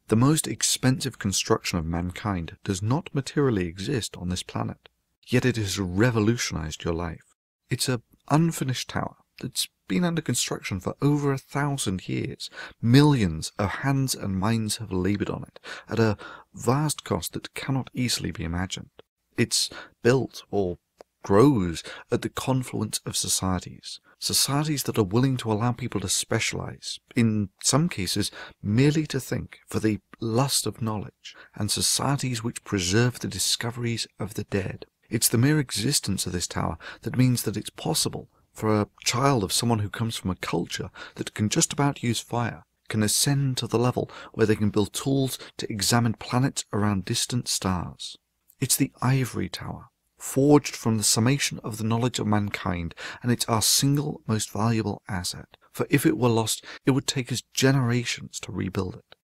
The most expensive construction of mankind does not materially exist on this planet, yet it has revolutionized your life. It's an unfinished tower that's been under construction for over 1,000 years. Millions of hands and minds have laboured on it, at a vast cost that cannot easily be imagined. It's built, or grows, at the confluence of societies that are willing to allow people to specialise, in some cases merely to think, for the lust of knowledge, and societies which preserve the discoveries of the dead. It's the mere existence of this tower that means that it's possible for a child of someone who comes from a culture that can just about use fire, can ascend to the level where they can build tools to examine planets around distant stars. It's the ivory tower, forged from the summation of the knowledge of mankind, and it's our single most valuable asset, for if it were lost, it would take us generations to rebuild it.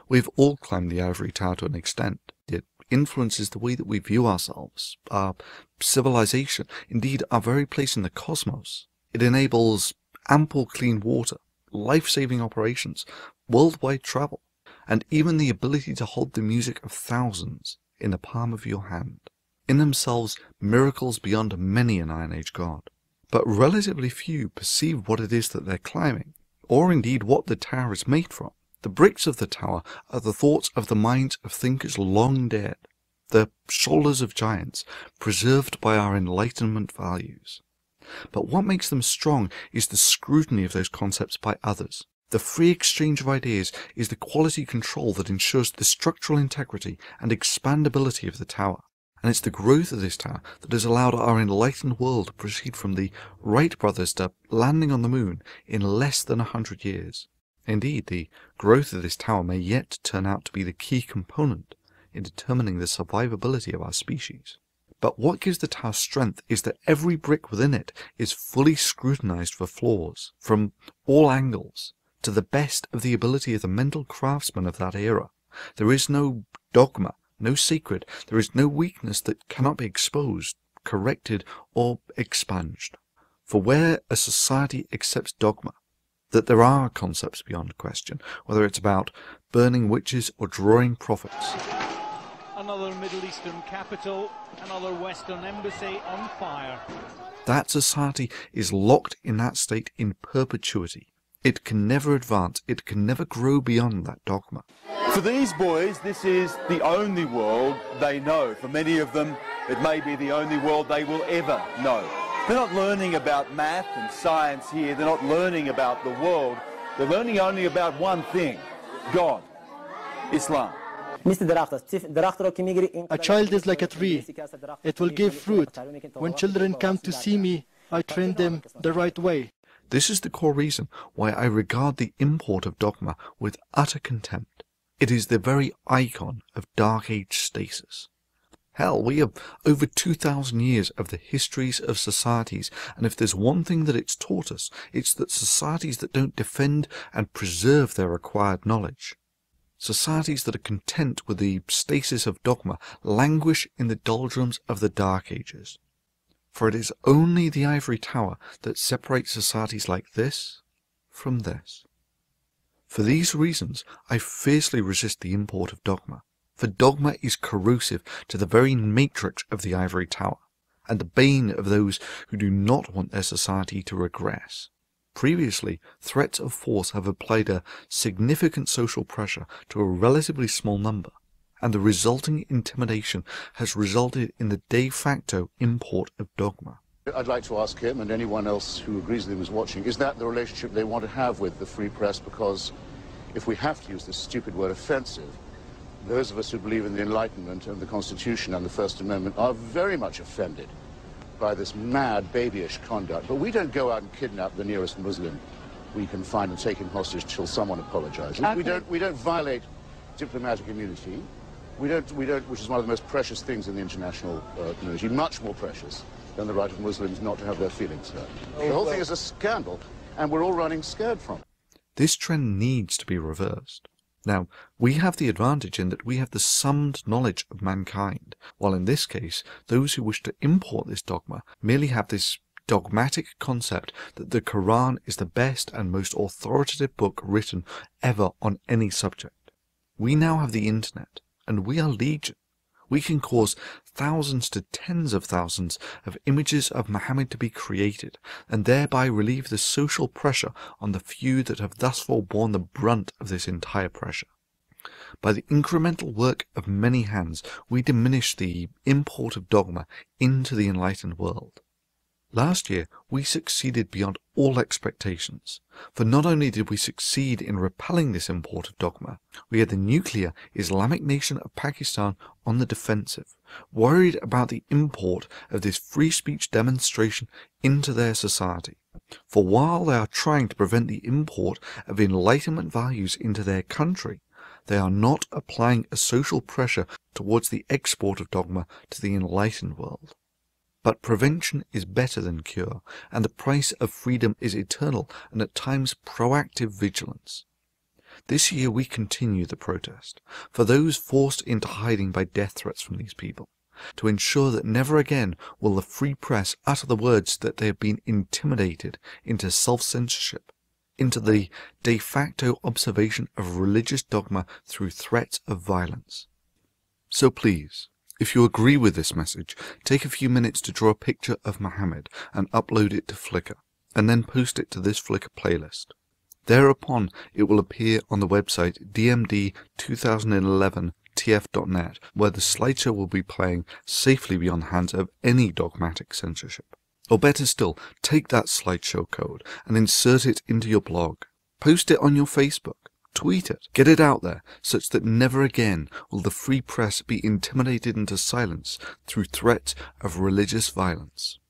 We've all climbed the ivory tower to an extent. It influences the way that we view ourselves, our civilization, indeed our very place in the cosmos. It enables ample clean water, life-saving operations, worldwide travel, and even the ability to hold the music of thousands in the palm of your hand. In themselves, miracles beyond many an Iron Age god. But relatively few perceive what it is that they're climbing, or indeed what the tower is made from. The bricks of the tower are the thoughts of the minds of thinkers long dead, the shoulders of giants, preserved by our Enlightenment values. But what makes them strong is the scrutiny of those concepts by others. The free exchange of ideas is the quality control that ensures the structural integrity and expandability of the tower. And it's the growth of this tower that has allowed our enlightened world to proceed from the Wright brothers to landing on the moon in less than 100 years. Indeed, the growth of this tower may yet turn out to be the key component in determining the survivability of our species. But what gives the tower strength is that every brick within it is fully scrutinized for flaws, from all angles, to the best of the ability of the mental craftsmen of that era. There is no dogma, no secret, there is no weakness that cannot be exposed, corrected, or expunged. For where a society accepts dogma, that there are concepts beyond question, whether it's about burning witches or drawing prophets. Another Middle Eastern capital, another Western embassy on fire. That society is locked in that state in perpetuity. It can never advance, it can never grow beyond that dogma. For these boys, this is the only world they know. For many of them, it may be the only world they will ever know. They're not learning about math and science here. They're not learning about the world. They're learning only about one thing: God, Islam. A child is like a tree. It will give fruit. When children come to see me, I train them the right way. This is the core reason why I regard the import of dogma with utter contempt. It is the very icon of Dark Age stasis. Hell, we have over 2,000 years of the histories of societies, and if there's one thing that it's taught us, it's that societies that don't defend and preserve their acquired knowledge, societies that are content with the stasis of dogma, languish in the doldrums of the Dark Ages. For it is only the ivory tower that separates societies like this from this. For these reasons, I fiercely resist the import of dogma, for dogma is corrosive to the very matrix of the ivory tower, and the bane of those who do not want their society to regress. Previously, threats of force have applied a significant social pressure to a relatively small number, and the resulting intimidation has resulted in the de facto import of dogma. I'd like to ask him and anyone else who agrees with him is watching, is that the relationship they want to have with the free press? Because if we have to use this stupid word offensive, those of us who believe in the Enlightenment and the Constitution and the First Amendment are very much offended by this mad, babyish conduct. But we don't go out and kidnap the nearest Muslim we can find and take him hostage till someone apologizes. Okay. We don't violate diplomatic immunity. We don't, which is one of the most precious things in the international community, much more precious than the right of Muslims not to have their feelings hurt. The whole thing is a scandal, and we're all running scared from it. This trend needs to be reversed. Now, we have the advantage in that we have the summed knowledge of mankind, while in this case, those who wish to import this dogma merely have this dogmatic concept that the Quran is the best and most authoritative book written ever on any subject. We now have the internet, and we are legion. We can cause thousands to tens of thousands of images of Mohammed to be created, and thereby relieve the social pressure on the few that have thus far borne the brunt of this entire pressure. By the incremental work of many hands, we diminish the import of dogma into the enlightened world. Last year, we succeeded beyond all expectations, for not only did we succeed in repelling this import of dogma, we had the nuclear Islamic nation of Pakistan on the defensive, worried about the import of this free speech demonstration into their society. For while they are trying to prevent the import of Enlightenment values into their country, they are not applying a social pressure towards the export of dogma to the enlightened world. But prevention is better than cure, and the price of freedom is eternal and at times proactive vigilance. This year we continue the protest, for those forced into hiding by death threats from these people, to ensure that never again will the free press utter the words that they have been intimidated into self-censorship, into the de facto observation of religious dogma through threats of violence. So please, if you agree with this message, take a few minutes to draw a picture of Mohammed and upload it to Flickr, and then post it to this Flickr playlist. Thereupon it will appear on the website dmd2011tf.net, where the slideshow will be playing safely beyond the hands of any dogmatic censorship. Or better still, take that slideshow code and insert it into your blog. Post it on your Facebook. Tweet it. Get it out there, such that never again will the free press be intimidated into silence through threats of religious violence.